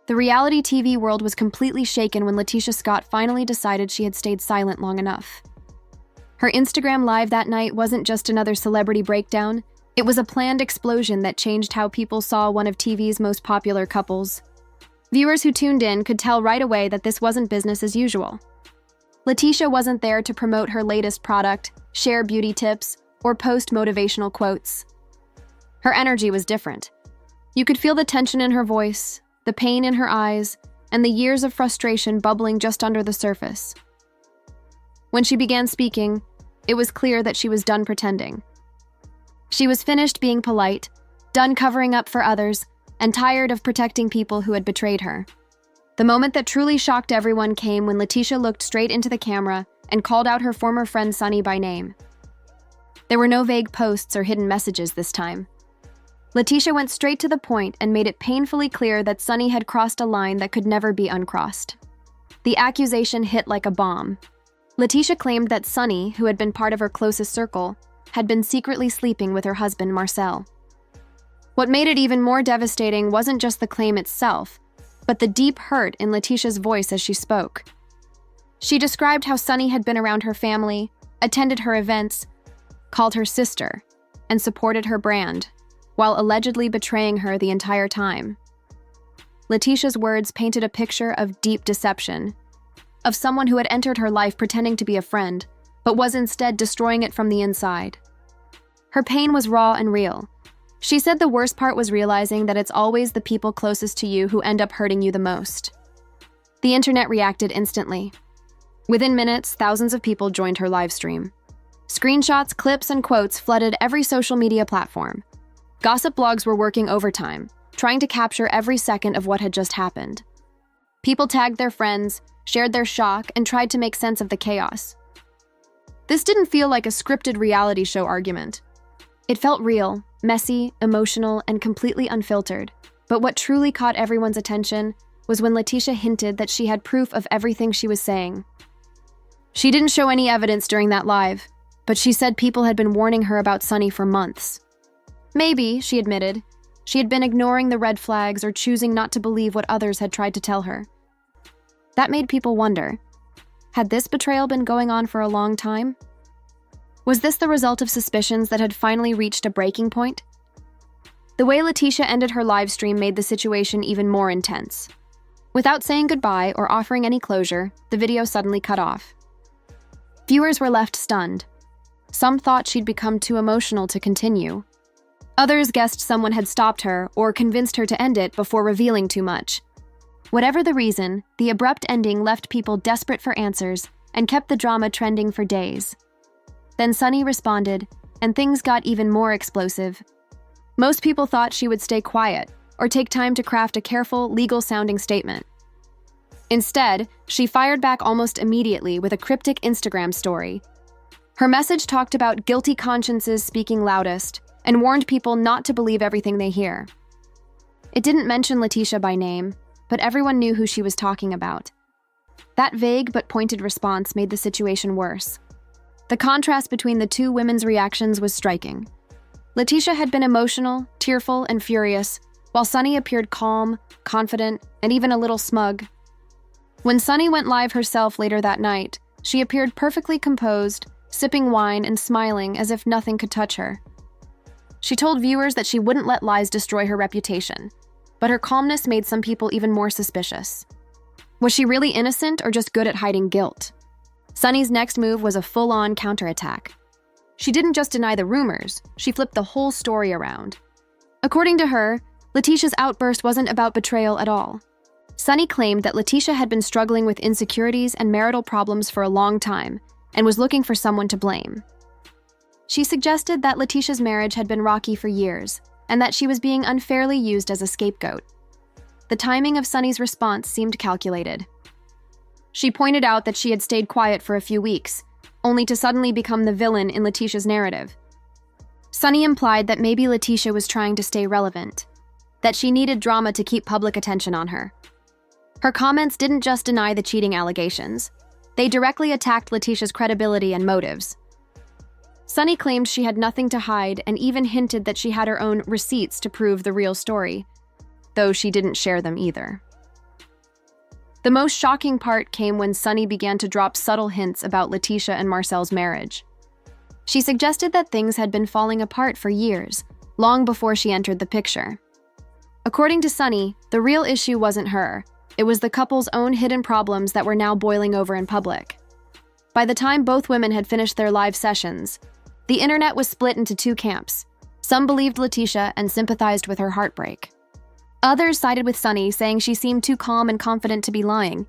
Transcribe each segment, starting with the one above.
The reality TV world was completely shaken when LaTisha Scott finally decided she had stayed silent long enough. Her Instagram Live that night wasn't just another celebrity breakdown, it was a planned explosion that changed how people saw one of TV's most popular couples. Viewers who tuned in could tell right away that this wasn't business as usual. LaTisha wasn't there to promote her latest product, share beauty tips, or post motivational quotes. Her energy was different. You could feel the tension in her voice, the pain in her eyes, and the years of frustration bubbling just under the surface. When she began speaking, it was clear that she was done pretending. She was finished being polite, done covering up for others, and tired of protecting people who had betrayed her. The moment that truly shocked everyone came when LaTisha looked straight into the camera and called out her former friend Sunni by name. There were no vague posts or hidden messages this time. LaTisha went straight to the point and made it painfully clear that Sunni had crossed a line that could never be uncrossed. The accusation hit like a bomb. LaTisha claimed that Sunni, who had been part of her closest circle, had been secretly sleeping with her husband Marsau. What made it even more devastating wasn't just the claim itself, but the deep hurt in LaTisha's voice as she spoke. She described how Sunni had been around her family, attended her events, called her sister, and supported her brand, while allegedly betraying her the entire time. LaTisha's words painted a picture of deep deception, of someone who had entered her life pretending to be a friend, but was instead destroying it from the inside. Her pain was raw and real. She said the worst part was realizing that it's always the people closest to you who end up hurting you the most. The internet reacted instantly. Within minutes, thousands of people joined her live stream. Screenshots, clips, and quotes flooded every social media platform. Gossip blogs were working overtime, trying to capture every second of what had just happened. People tagged their friends, shared their shock, and tried to make sense of the chaos. This didn't feel like a scripted reality show argument. It felt real, messy, emotional, and completely unfiltered. But what truly caught everyone's attention was when LaTisha hinted that she had proof of everything she was saying. She didn't show any evidence during that live, but she said people had been warning her about Sunni for months. Maybe, she admitted, she had been ignoring the red flags or choosing not to believe what others had tried to tell her. That made people wonder, had this betrayal been going on for a long time? Was this the result of suspicions that had finally reached a breaking point? The way LaTisha ended her live stream made the situation even more intense. Without saying goodbye or offering any closure, the video suddenly cut off. Viewers were left stunned. Some thought she'd become too emotional to continue. Others guessed someone had stopped her or convinced her to end it before revealing too much. Whatever the reason, the abrupt ending left people desperate for answers and kept the drama trending for days. Then Sunni responded, and things got even more explosive. Most people thought she would stay quiet or take time to craft a careful, legal-sounding statement. Instead, she fired back almost immediately with a cryptic Instagram story. Her message talked about guilty consciences speaking loudest and warned people not to believe everything they hear. It didn't mention LaTisha by name, but everyone knew who she was talking about. That vague but pointed response made the situation worse. The contrast between the two women's reactions was striking. LaTisha had been emotional, tearful, and furious, while Sunni appeared calm, confident, and even a little smug. When Sunni went live herself later that night, she appeared perfectly composed, sipping wine and smiling as if nothing could touch her. She told viewers that she wouldn't let lies destroy her reputation, but her calmness made some people even more suspicious. Was she really innocent or just good at hiding guilt? Sunni's next move was a full-on counterattack. She didn't just deny the rumors, she flipped the whole story around. According to her, LaTisha's outburst wasn't about betrayal at all. Sunni claimed that LaTisha had been struggling with insecurities and marital problems for a long time and was looking for someone to blame. She suggested that LaTisha's marriage had been rocky for years and that she was being unfairly used as a scapegoat. The timing of Sunni's response seemed calculated. She pointed out that she had stayed quiet for a few weeks, only to suddenly become the villain in LaTisha's narrative. Sunni implied that maybe LaTisha was trying to stay relevant, that she needed drama to keep public attention on her. Her comments didn't just deny the cheating allegations. They directly attacked LaTisha's credibility and motives. Sunni claimed she had nothing to hide and even hinted that she had her own receipts to prove the real story, though she didn't share them either. The most shocking part came when Sunni began to drop subtle hints about LaTisha and Marsau's marriage. She suggested that things had been falling apart for years, long before she entered the picture. According to Sunni, the real issue wasn't her. It was the couple's own hidden problems that were now boiling over in public. By the time both women had finished their live sessions, the internet was split into two camps. Some believed LaTisha and sympathized with her heartbreak. Others sided with Sunni, saying she seemed too calm and confident to be lying.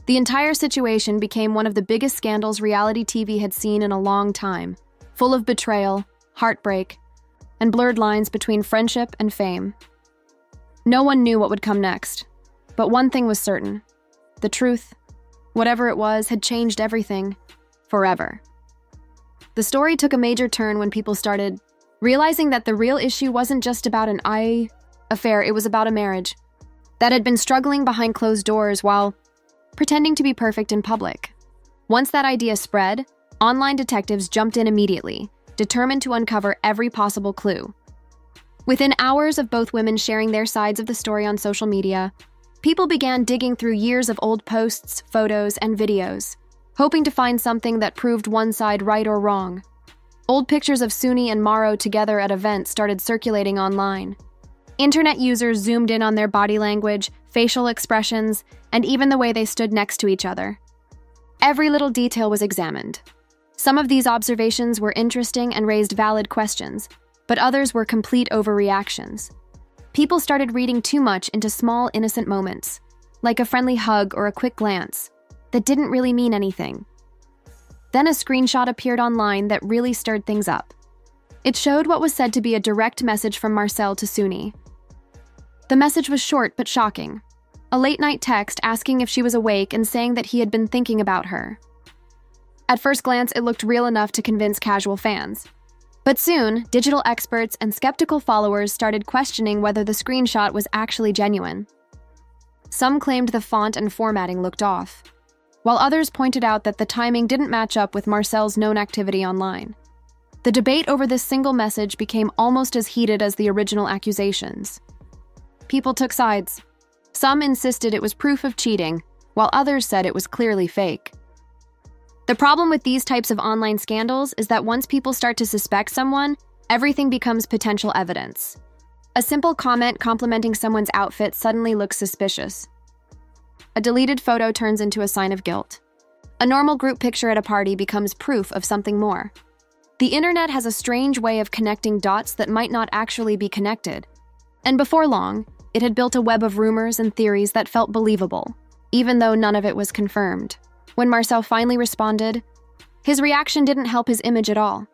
The entire situation became one of the biggest scandals reality TV had seen in a long time, full of betrayal, heartbreak, and blurred lines between friendship and fame. No one knew what would come next, but one thing was certain. The truth, whatever it was, had changed everything, forever. The story took a major turn when people started realizing that the real issue wasn't just about an affair, it was about a marriage that had been struggling behind closed doors while pretending to be perfect in public. Once that idea spread, online detectives jumped in immediately, determined to uncover every possible clue. Within hours of both women sharing their sides of the story on social media, people began digging through years of old posts, photos, and videos, hoping to find something that proved one side right or wrong. Old pictures of Sunni and Marsau together at events started circulating online. Internet users zoomed in on their body language, facial expressions, and even the way they stood next to each other. Every little detail was examined. Some of these observations were interesting and raised valid questions, but others were complete overreactions. People started reading too much into small, innocent moments, like a friendly hug or a quick glance, that didn't really mean anything. Then a screenshot appeared online that really stirred things up. It showed what was said to be a direct message from Marsau to Sunni. The message was short but shocking. A late-night text asking if she was awake and saying that he had been thinking about her. At first glance, it looked real enough to convince casual fans. But soon, digital experts and skeptical followers started questioning whether the screenshot was actually genuine. Some claimed the font and formatting looked off, while others pointed out that the timing didn't match up with Marsau's known activity online. The debate over this single message became almost as heated as the original accusations. People took sides. Some insisted it was proof of cheating, while others said it was clearly fake. The problem with these types of online scandals is that once people start to suspect someone, everything becomes potential evidence. A simple comment complimenting someone's outfit suddenly looks suspicious. A deleted photo turns into a sign of guilt. A normal group picture at a party becomes proof of something more. The internet has a strange way of connecting dots that might not actually be connected. And before long, it had built a web of rumors and theories that felt believable, even though none of it was confirmed. When Marsau finally responded, his reaction didn't help his image at all.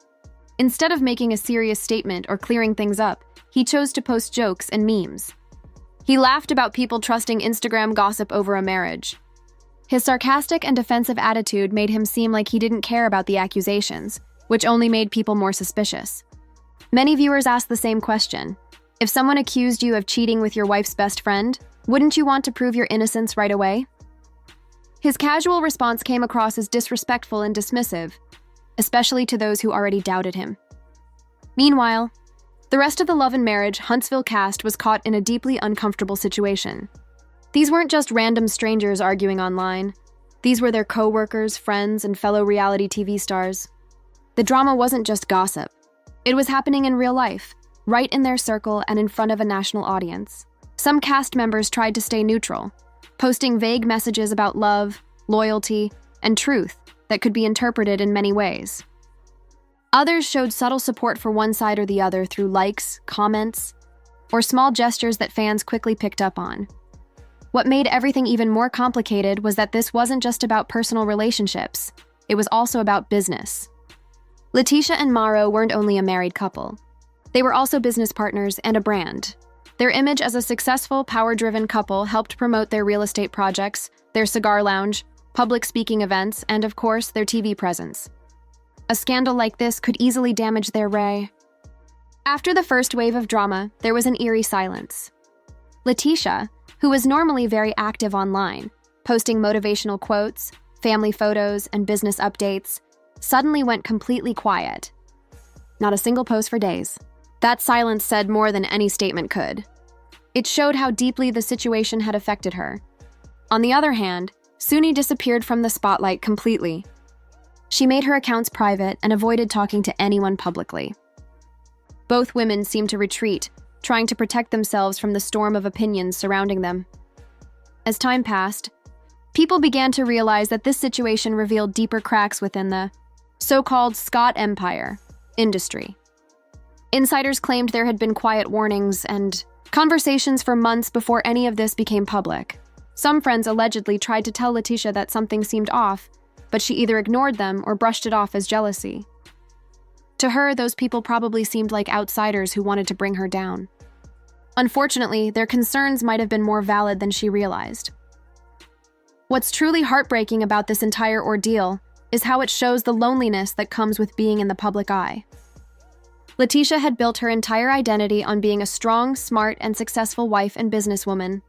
Instead of making a serious statement or clearing things up, he chose to post jokes and memes. He laughed about people trusting Instagram gossip over a marriage. His sarcastic and defensive attitude made him seem like he didn't care about the accusations, which only made people more suspicious. Many viewers asked the same question. If someone accused you of cheating with your wife's best friend, wouldn't you want to prove your innocence right away? His casual response came across as disrespectful and dismissive, especially to those who already doubted him. Meanwhile, the rest of the Love and Marriage Huntsville cast was caught in a deeply uncomfortable situation. These weren't just random strangers arguing online. These were their co-workers, friends, and fellow reality TV stars. The drama wasn't just gossip. It was happening in real life, right in their circle and in front of a national audience. Some cast members tried to stay neutral, posting vague messages about love, loyalty, and truth that could be interpreted in many ways. Others showed subtle support for one side or the other through likes, comments, or small gestures that fans quickly picked up on. What made everything even more complicated was that this wasn't just about personal relationships, it was also about business. LaTisha and Marsau weren't only a married couple. They were also business partners and a brand. Their image as a successful, power-driven couple helped promote their real estate projects, their cigar lounge, public speaking events, and of course, their TV presence. A scandal like this could easily damage their ray. After the first wave of drama, there was an eerie silence. LaTisha, who was normally very active online, posting motivational quotes, family photos, and business updates, suddenly went completely quiet. Not a single post for days. That silence said more than any statement could. It showed how deeply the situation had affected her. On the other hand, Sunni disappeared from the spotlight completely. She made her accounts private and avoided talking to anyone publicly. Both women seemed to retreat, trying to protect themselves from the storm of opinions surrounding them. As time passed, people began to realize that this situation revealed deeper cracks within the so-called Scott Empire industry. Insiders claimed there had been quiet warnings and conversations for months before any of this became public. Some friends allegedly tried to tell LaTisha that something seemed off, but she either ignored them or brushed it off as jealousy. To her, those people probably seemed like outsiders who wanted to bring her down. Unfortunately, their concerns might have been more valid than she realized. What's truly heartbreaking about this entire ordeal is how it shows the loneliness that comes with being in the public eye. LaTisha had built her entire identity on being a strong, smart, and successful wife and businesswoman.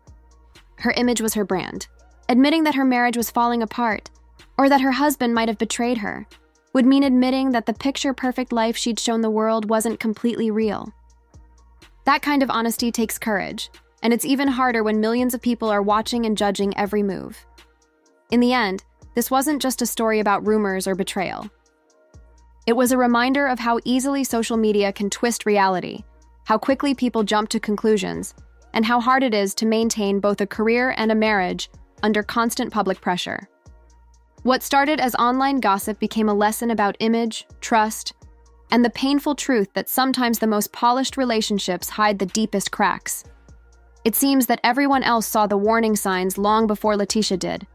Her image was her brand. Admitting that her marriage was falling apart, or that her husband might have betrayed her, would mean admitting that the picture-perfect life she'd shown the world wasn't completely real. That kind of honesty takes courage, and it's even harder when millions of people are watching and judging every move. In the end, this wasn't just a story about rumors or betrayal. It was a reminder of how easily social media can twist reality, how quickly people jump to conclusions, and how hard it is to maintain both a career and a marriage under constant public pressure. What started as online gossip became a lesson about image, trust, and the painful truth that sometimes the most polished relationships hide the deepest cracks. It seems that everyone else saw the warning signs long before LaTisha did.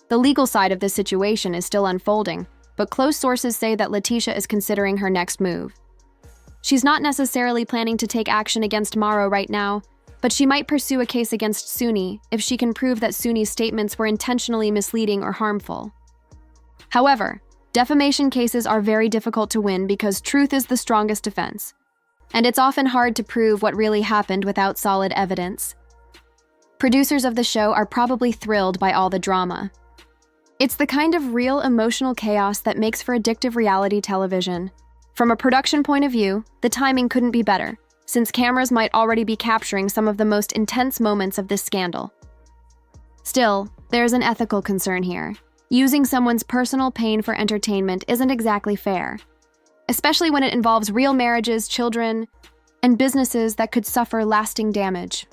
The legal side of this situation is still unfolding, but close sources say that LaTisha is considering her next move. She's not necessarily planning to take action against Marsau right now, but she might pursue a case against Sunni if she can prove that Sunni's statements were intentionally misleading or harmful. However, defamation cases are very difficult to win because truth is the strongest defense, and it's often hard to prove what really happened without solid evidence. Producers of the show are probably thrilled by all the drama. It's the kind of real emotional chaos that makes for addictive reality television. From a production point of view, the timing couldn't be better, since cameras might already be capturing some of the most intense moments of this scandal. Still, there's an ethical concern here. Using someone's personal pain for entertainment isn't exactly fair, especially when it involves real marriages, children, and businesses that could suffer lasting damage.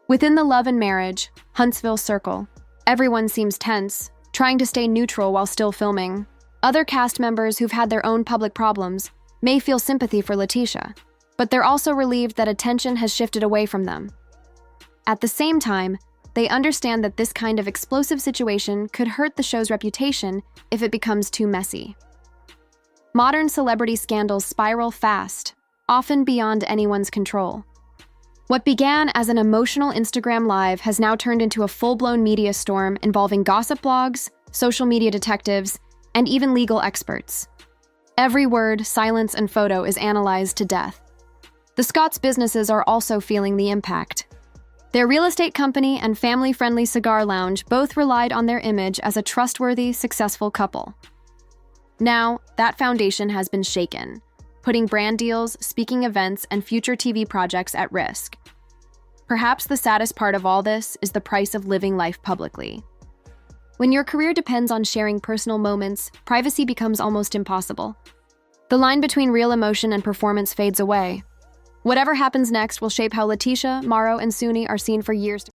Within the love and marriage, Huntsville circle, everyone seems tense, trying to stay neutral while still filming. Other cast members who've had their own public problems may feel sympathy for LaTisha, but they're also relieved that attention has shifted away from them. At the same time, they understand that this kind of explosive situation could hurt the show's reputation if it becomes too messy. Modern celebrity scandals spiral fast, often beyond anyone's control. What began as an emotional Instagram live has now turned into a full-blown media storm involving gossip blogs, social media detectives, and even legal experts. Every word, silence, and photo is analyzed to death. The Scotts' businesses are also feeling the impact. Their real estate company and family-friendly cigar lounge both relied on their image as a trustworthy, successful couple. Now, that foundation has been shaken, putting brand deals, speaking events, and future TV projects at risk. Perhaps the saddest part of all this is the price of living life publicly. When your career depends on sharing personal moments, privacy becomes almost impossible. The line between real emotion and performance fades away. Whatever happens next will shape how LaTisha, Marsau, and Sunni are seen for years to come.